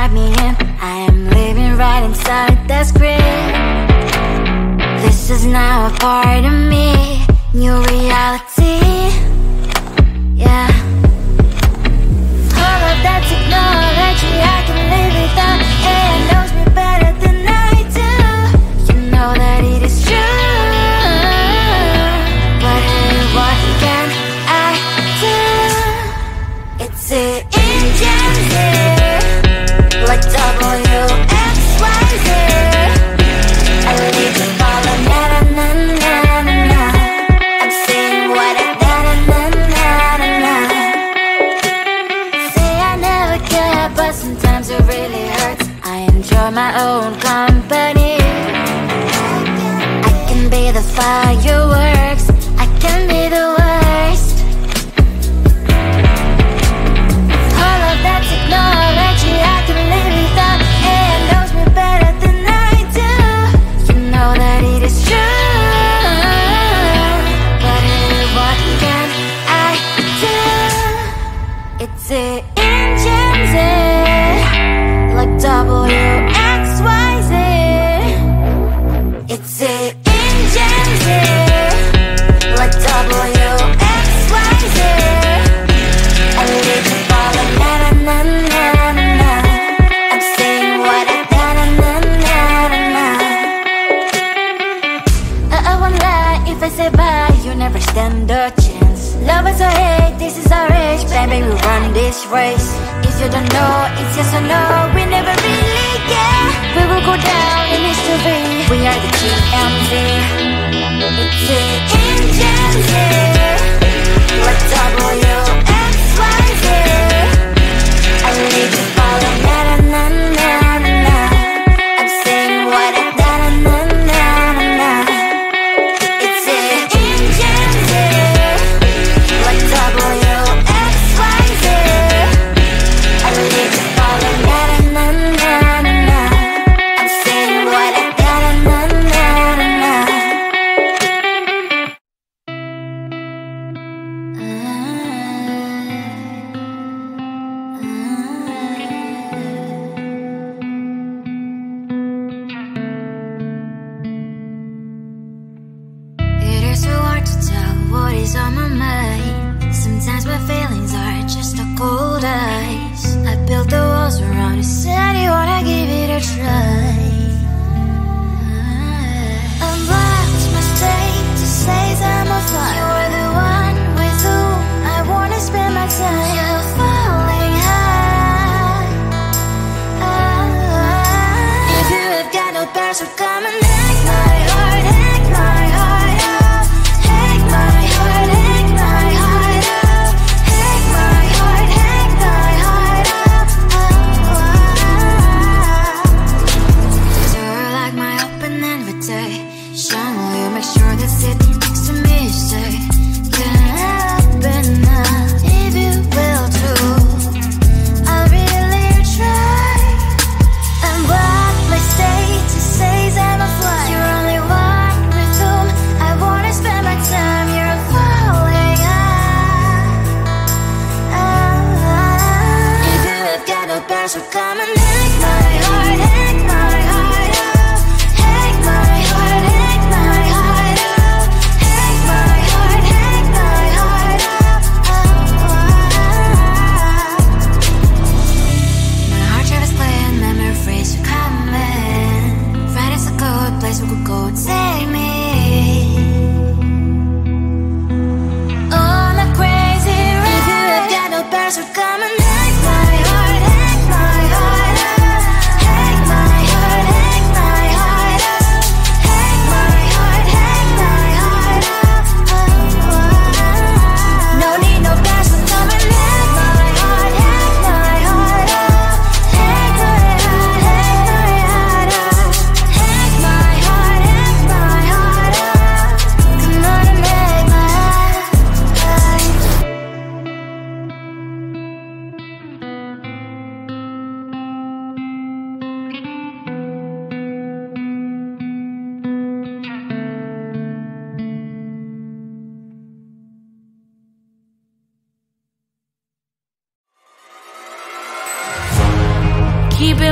write me in. I am living right inside the script. This is now a part of me, new reality. Yeah. All of that technology I can live without. AI knows me better than I do. You know that it is true. But hey, what can I do? It's the engines here, like WXYZ. I leave the ball on na-na-na-na-na-na. I'm saying what I na-na-na-na-na. Say I never care, but sometimes it really hurts. I enjoy my own company. I can be the fireworks, I can be the worst. All of that technology I can live without. AI knows me better than I do. You know that it is true. But hey, what can I do? It's the engines, like WXYZ. It's the engines, like WXYZ. I live the ball on na-na-na-na-na-na. I'm saying what I na-na-na-na-na. I won't lie if I say bye, you never stand a chance. Love us or hate, this is our age. Baby, we run this race. If you don't know, it's yes or no. We never really care. We will go down in history. We are the TMZ. It's the engines, like WXYZ. I leave the ball on na-na-na-na-na. I'm saying what I na-na-na-na-na. It's the engines, like WXYZ. I leave the ball on na-na-na-na-na. I'm saying what I na-na-na-na-na. It is so hard to tell what is on my mind. Sometimes my feelings are just a cold ice. I built the walls around you, said you wanna give it a try. I'm lost, mistake to say I'm a fly. You're the one with whom I wanna spend my time. You're falling high. If you have got no past, so come and hack my heart, hack my heart up. Hack my heart, hack my heart up. Hack my heart, hack my heart up. You're like my open invitation. Will you make sure that sitting next to me you say, can help enough if you will too. I'll really try. And what my state to say I'm a fly. You're only one with whom I wanna spend my time. You're falling high. If you have got no past, so come and hack my heart, hack my heart up. Hack my heart, hack my heart up. Hack my heart,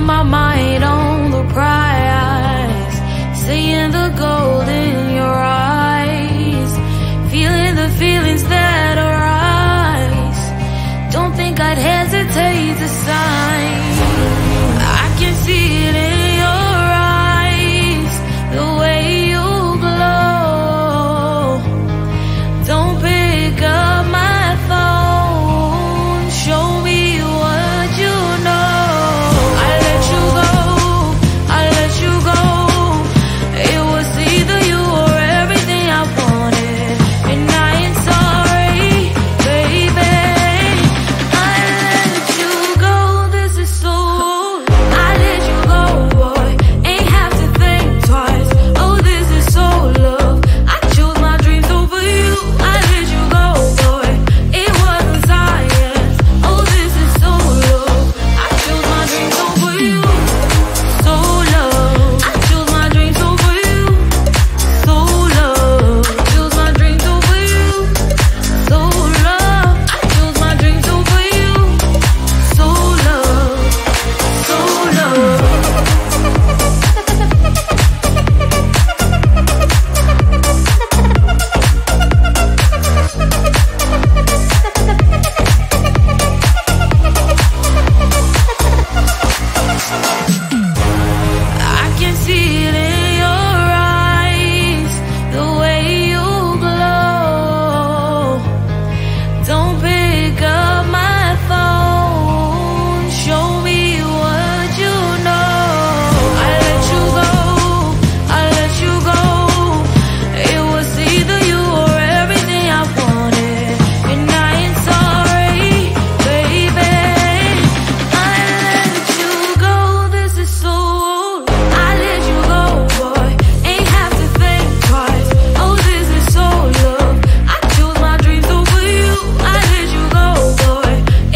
Setting my mind on the prize, seeing the gold in your eyes, feeling the feelings that arise. Don't think I'd hesitate to sign. I can see it in your eyes, the way you glow. Don't pick up my phone, show me what you know. I let you go, I let you go. It was either you or everything I wanted, and I ain't sorry, baby. I let you go, this is so. I let you go, boy, ain't have to think twice. Oh, this is so love. I chose my dreams over you. I let you go, boy, it wasn't science. Oh, this is so love. I chose my dreams over you. So love. I chose my dreams over you. So love. I chose my dreams over you. So love. I chose my dreams over you. So love. So love. I can see it in your eyes, the way you glow. Don't pick up my phone, show me what you know. I let you go, I let you go. It was either you or everything I wanted, and I ain't sorry, baby. I let you go, this is so. I let you go, boy, ain't have to think twice. Oh, this is so love. I chose my dreams over you. I let you go, boy,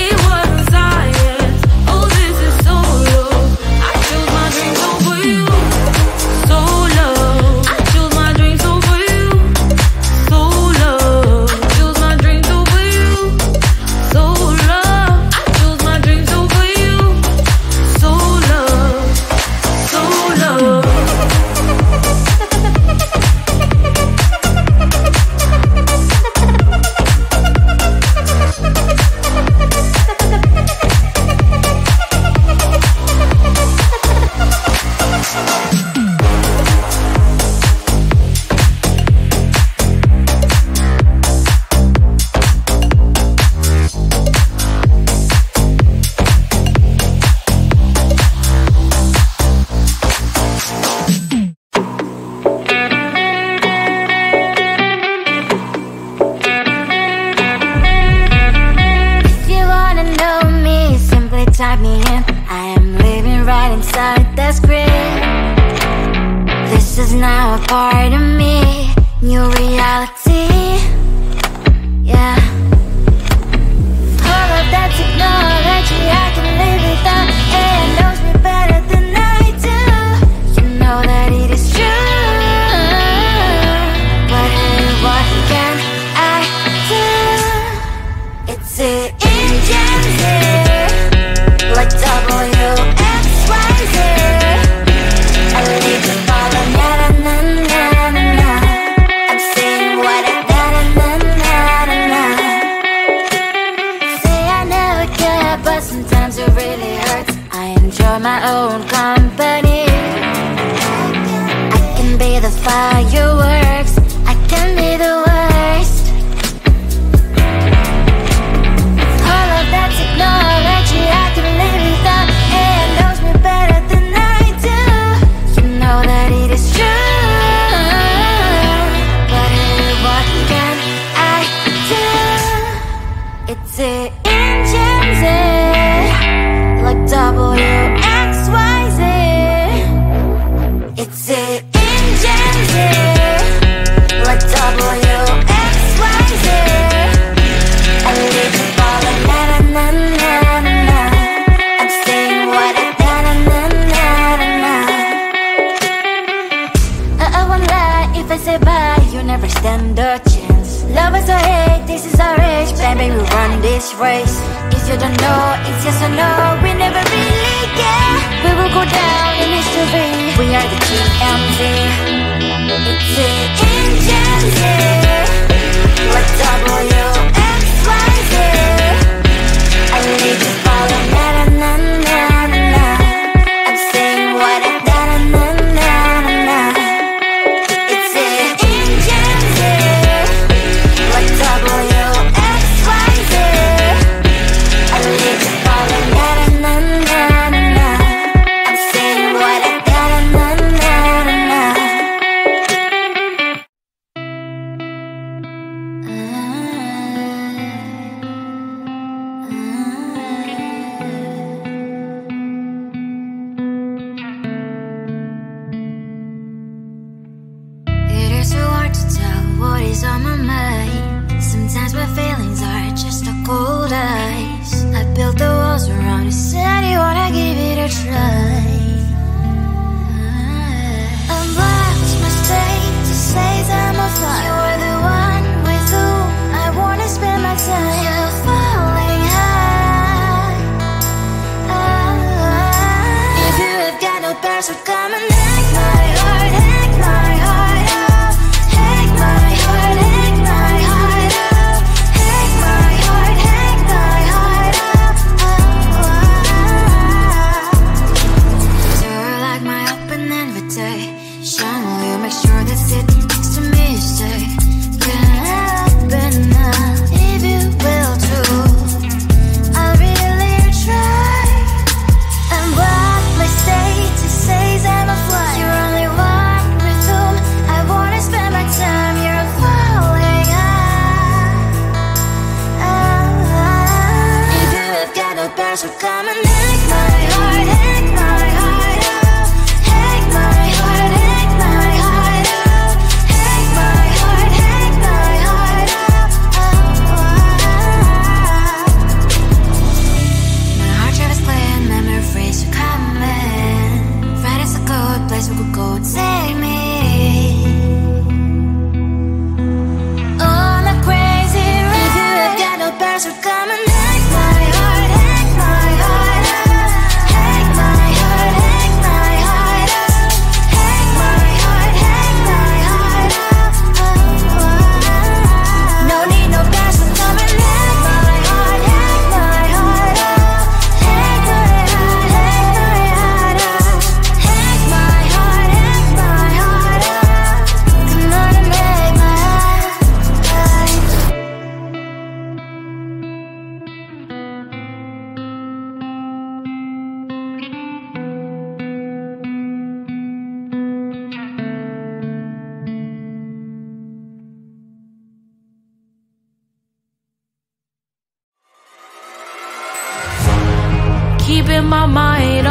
it wasn't science. Oh, this is so love. I chose my dreams over you. So love. I chose my dreams over you. So love. I chose my dreams over you. So love. I chose my dreams over you. So love. So love. If you wanna know me, simply type me in. I am living right inside the script. This is now a part of me, new reality. Yeah. All of that technology I can live without. It knows me better than I do. You know that it is true. But hey, what can I do? It's the engines here, like WXYZ. I leave the ball on na na na na na na. I'm saying what I na na na na na. Say I never care, but sometimes it really hurts. I enjoy my own company. I can be the fireworks, I can be the worst. All of that technology I can live without. It knows me better than I do. You know that it is true. But hey, what can I do? It's the engines, like WXYZ. It's the engines, like WXYZ. I live the ball on na na na na na. I'm saying what I na na na na na. I won't lie if I say bye, you never stand a chance. Love us or hate, this is our age. Baby, we run this race. If you don't know, it's yes or no. We never really care. We will go down in history. We are the GMZ. It's the ingenious, like WXYZ. I need to follow, na na na na na. I'm saying what I na na na na na. It's the ingenious, like WXYZ. I need to follow, na na na na na. I'm saying what I na na na na na. It is so hard to tell what is on my mind. Sometimes my feelings are just a cold ice. I built the walls around you, said you wanna give it a try. I'm lost, mistake to say I'm a fly. You are the one with whom I wanna spend my time. You're falling high. If you have got no password, come and hack my heart, hack my heart up. Hack my heart, hack my heart up. Hack my heart, hack my heart up. You're like my open invitation. Will you make sure that sitting next to me is safe? Can happen now, if you will too. I'll really try. And what my state to say is I'm a fly. You're only one with whom I wanna spend my time. You're falling high. If you have got no password, come and hack my heart, hack my heart up. Hack my heart, hack my heart up. Hack my heart, hack my heart up. My heart travels playing memories are coming. Friday's a good place we could go, take me. On a crazy ride. If you have got no password, come and hack my heart, hack my heart up. Hack my heart, hack my heart up. Hack my heart, hack my heart up. No need no password, come and hack my heart, hack my heart up. Hack my heart, hack my heart up. Hack my heart, hack my heart up. Come on and make my heart. Keeping my mind